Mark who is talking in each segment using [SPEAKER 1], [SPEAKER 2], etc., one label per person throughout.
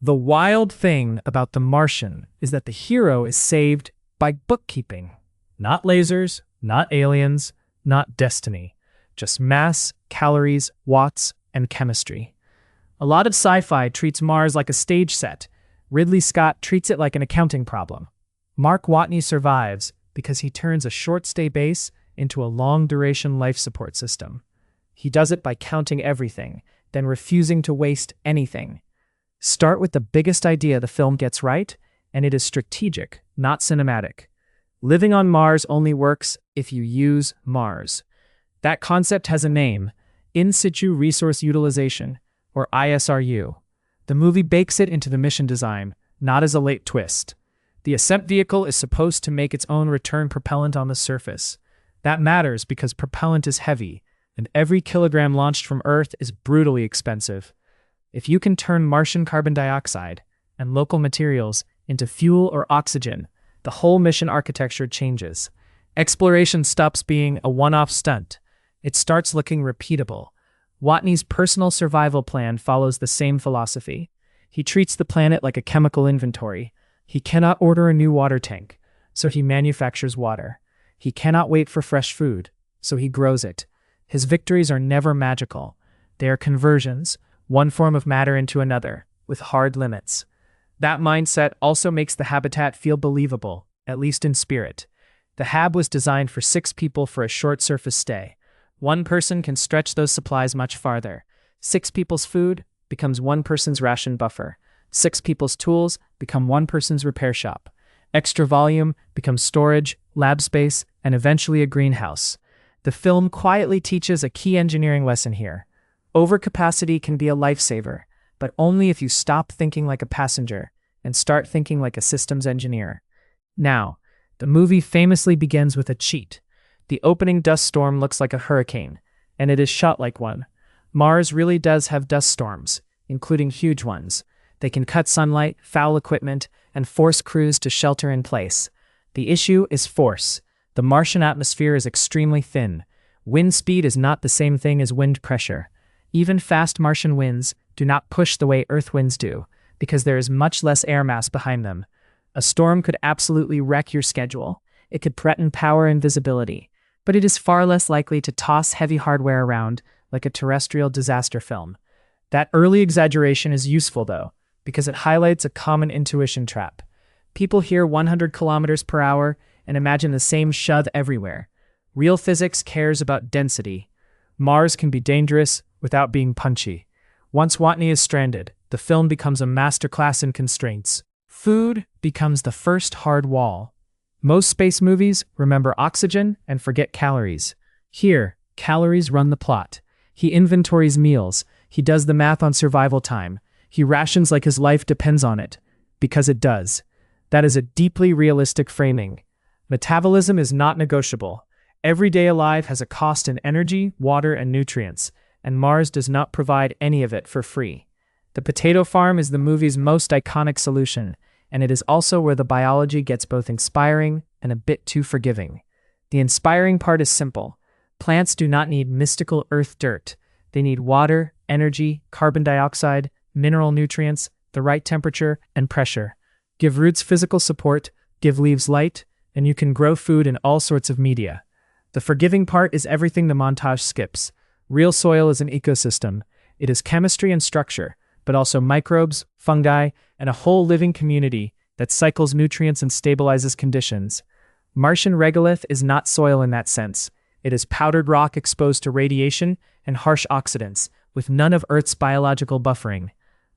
[SPEAKER 1] The wild thing about The Martian is that the hero is saved by bookkeeping. Not lasers, not aliens, not destiny. Just mass, calories, watts, and chemistry. A lot of sci-fi treats Mars like a stage set. Ridley Scott treats it like an accounting problem. Mark Watney survives because he turns a short-stay base into a long-duration life support system. He does it by counting everything, then refusing to waste anything. Start with the biggest idea the film gets right, and it is strategic, not cinematic. Living on Mars only works if you use Mars. That concept has a name: In-situ resource utilization, or ISRU. The movie bakes it into the mission design, not as a late twist. The ascent vehicle is supposed to make its own return propellant on the surface. That matters because propellant is heavy, and every kilogram launched from Earth is brutally expensive. If you can turn Martian carbon dioxide and local materials into fuel or oxygen, the whole mission architecture changes. Exploration stops being a one-off stunt. It starts looking repeatable. Watney's personal survival plan follows the same philosophy. He treats the planet like a chemical inventory. He cannot order a new water tank, so he manufactures water. He cannot wait for fresh food, so he grows it. His victories are never magical. They are conversions, one form of matter into another, with hard limits. That mindset also makes the habitat feel believable, at least in spirit. The hab was designed for 6 people for a short surface stay. One person can stretch those supplies much farther. 6 people's food becomes 1 person's ration buffer. 6 people's tools become 1 person's repair shop. Extra volume becomes storage, lab space, and eventually a greenhouse. The film quietly teaches a key engineering lesson here. Overcapacity can be a lifesaver, but only if you stop thinking like a passenger and start thinking like a systems engineer. Now, the movie famously begins with a cheat. The opening dust storm looks like a hurricane, and it is shot like one. Mars really does have dust storms, including huge ones. They can cut sunlight, foul equipment, and force crews to shelter in place. The issue is force. The Martian atmosphere is extremely thin. Wind speed is not the same thing as wind pressure. Even fast Martian winds do not push the way Earth winds do, because there is much less air mass behind them. A storm could absolutely wreck your schedule. It could threaten power and visibility, but it is far less likely to toss heavy hardware around like a terrestrial disaster film. That early exaggeration is useful, though, because it highlights a common intuition trap. People hear 100 kilometers per hour and imagine the same shove everywhere. Real physics cares about density. Mars can be dangerous without being punchy. Once Watney is stranded, the film becomes a masterclass in constraints. Food becomes the first hard wall. Most space movies remember oxygen and forget calories. Here, calories run the plot. He inventories meals. He does the math on survival time. He rations like his life depends on it, because it does. That is a deeply realistic framing. Metabolism is not negotiable. Every day alive has a cost in energy, water, and nutrients, and Mars does not provide any of it for free. The potato farm is the movie's most iconic solution, and it is also where the biology gets both inspiring and a bit too forgiving. The inspiring part is simple. Plants do not need mystical earth dirt. They need water, energy, carbon dioxide, mineral nutrients, the right temperature and pressure. Give roots physical support, give leaves light, and you can grow food in all sorts of media. The forgiving part is everything the montage skips. Real soil is an ecosystem. It is chemistry and structure, but also microbes, fungi, and a whole living community that cycles nutrients and stabilizes conditions. Martian regolith is not soil in that sense. It is powdered rock exposed to radiation and harsh oxidants, with none of Earth's biological buffering.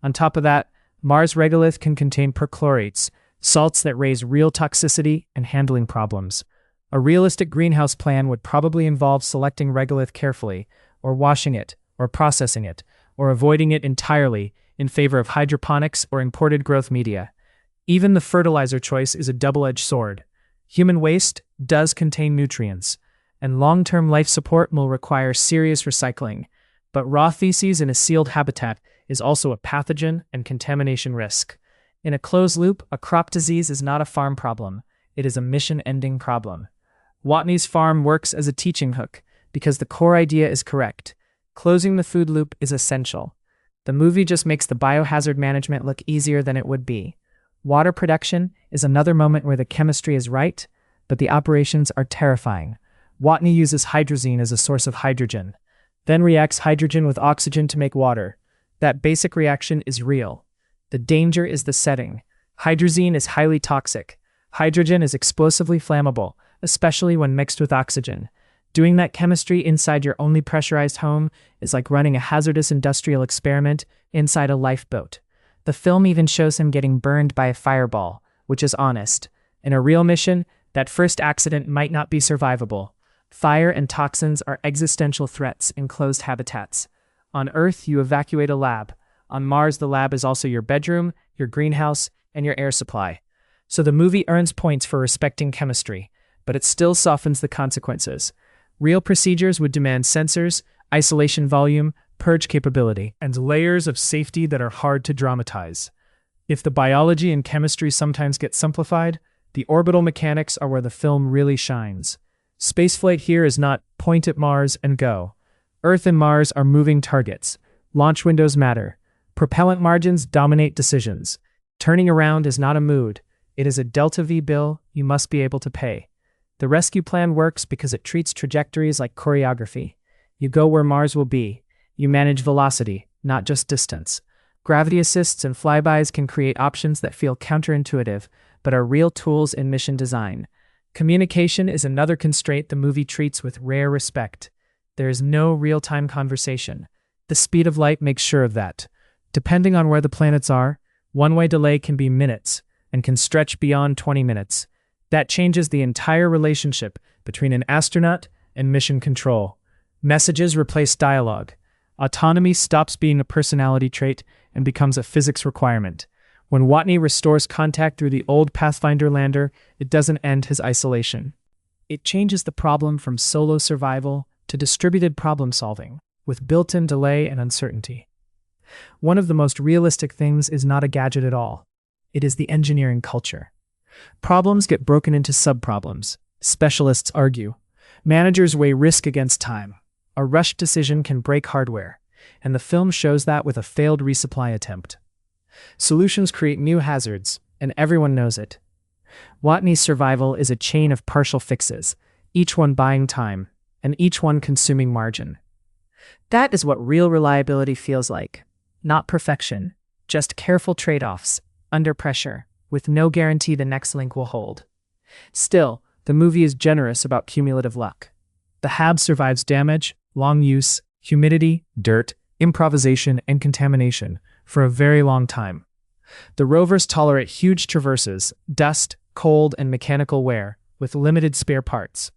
[SPEAKER 1] On top of that, Mars regolith can contain perchlorates, salts that raise real toxicity and handling problems. A realistic greenhouse plan would probably involve selecting regolith carefully, or washing it, or processing it, or avoiding it entirely in favor of hydroponics or imported growth media. Even the fertilizer choice is a double-edged sword. Human waste does contain nutrients, and long-term life support will require serious recycling, but raw feces in a sealed habitat is also a pathogen and contamination risk. In a closed loop, a crop disease is not a farm problem. It is a mission-ending problem. Watney's farm works as a teaching hook because the core idea is correct. Closing the food loop is essential. The movie just makes the biohazard management look easier than it would be. Water production is another moment where the chemistry is right, but the operations are terrifying. Watney uses hydrazine as a source of hydrogen, then reacts hydrogen with oxygen to make water. That basic reaction is real. The danger is the setting. Hydrazine is highly toxic. Hydrogen is explosively flammable, especially when mixed with oxygen. Doing that chemistry inside your only pressurized home is like running a hazardous industrial experiment inside a lifeboat. The film even shows him getting burned by a fireball, which is honest. In a real mission, that first accident might not be survivable. Fire and toxins are existential threats in closed habitats. On Earth, you evacuate a lab. On Mars, the lab is also your bedroom, your greenhouse, and your air supply. So the movie earns points for respecting chemistry, but it still softens the consequences. Real procedures would demand sensors, isolation volume, purge capability, and layers of safety that are hard to dramatize. If the biology and chemistry sometimes get simplified, the orbital mechanics are where the film really shines. Spaceflight here is not point at Mars and go. Earth and Mars are moving targets. Launch windows matter. Propellant margins dominate decisions. Turning around is not a mood. It is a delta V bill you must be able to pay. The rescue plan works because it treats trajectories like choreography. You go where Mars will be. You manage velocity, not just distance. Gravity assists and flybys can create options that feel counterintuitive, but are real tools in mission design. Communication is another constraint the movie treats with rare respect. There is no real-time conversation. The speed of light makes sure of that. Depending on where the planets are, one-way delay can be minutes and can stretch beyond 20 minutes. That changes the entire relationship between an astronaut and mission control. Messages replace dialogue. Autonomy stops being a personality trait and becomes a physics requirement. When Watney restores contact through the old Pathfinder lander, it doesn't end his isolation. It changes the problem from solo survival to distributed problem-solving, with built-in delay and uncertainty. One of the most realistic things is not a gadget at all. It is the engineering culture. Problems get broken into sub-problems. Specialists argue. Managers weigh risk against time. A rushed decision can break hardware, and the film shows that with a failed resupply attempt. Solutions create new hazards, and everyone knows it. Watney's survival is a chain of partial fixes, each one buying time, and each one consuming margin. That is what real reliability feels like. Not perfection, just careful trade-offs, under pressure, with no guarantee the next link will hold. Still, the movie is generous about cumulative luck. The HAB survives damage, long use, humidity, dirt, improvisation, and contamination for a very long time. The rovers tolerate huge traverses, dust, cold, and mechanical wear, with limited spare parts.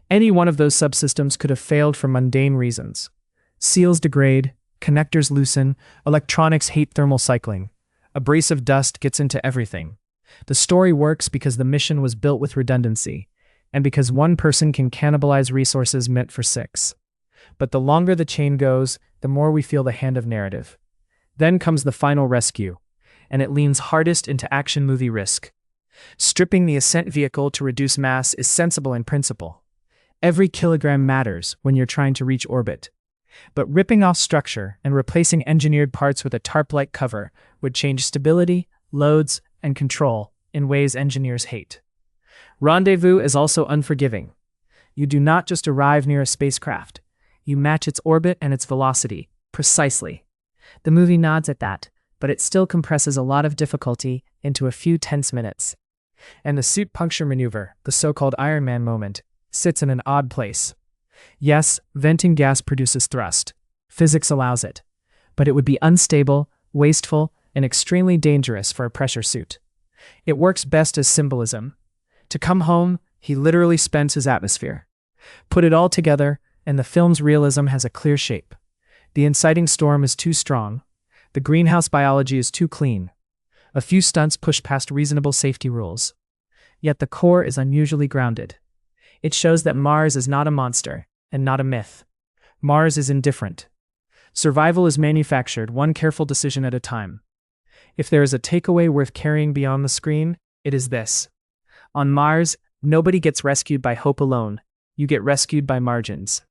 [SPEAKER 1] Any one of those subsystems could have failed for mundane reasons. Seals degrade, connectors loosen, electronics hate thermal cycling. Abrasive dust gets into everything. The story works because the mission was built with redundancy, and because one person can cannibalize resources meant for six. But the longer the chain goes, the more we feel the hand of narrative. Then comes the final rescue, and it leans hardest into action movie risk. Stripping the ascent vehicle to reduce mass is sensible in principle. Every kilogram matters when you're trying to reach orbit. But ripping off structure and replacing engineered parts with a tarp-like cover would change stability, loads, and control in ways engineers hate. Rendezvous is also unforgiving. You do not just arrive near a spacecraft. You match its orbit and its velocity, precisely. The movie nods at that, but it still compresses a lot of difficulty into a few tense minutes. And the suit puncture maneuver, the so-called Iron Man moment, sits in an odd place. Yes, venting gas produces thrust. Physics allows it. But it would be unstable, wasteful, and extremely dangerous for a pressure suit. It works best as symbolism. To come home, he literally spends his atmosphere. Put it all together, and the film's realism has a clear shape. The inciting storm is too strong. The greenhouse biology is too clean. A few stunts push past reasonable safety rules. Yet the core is unusually grounded. It shows that Mars is not a monster, and not a myth. Mars is indifferent. Survival is manufactured one careful decision at a time. If there is a takeaway worth carrying beyond the screen, it is this. On Mars, nobody gets rescued by hope alone. You get rescued by margins.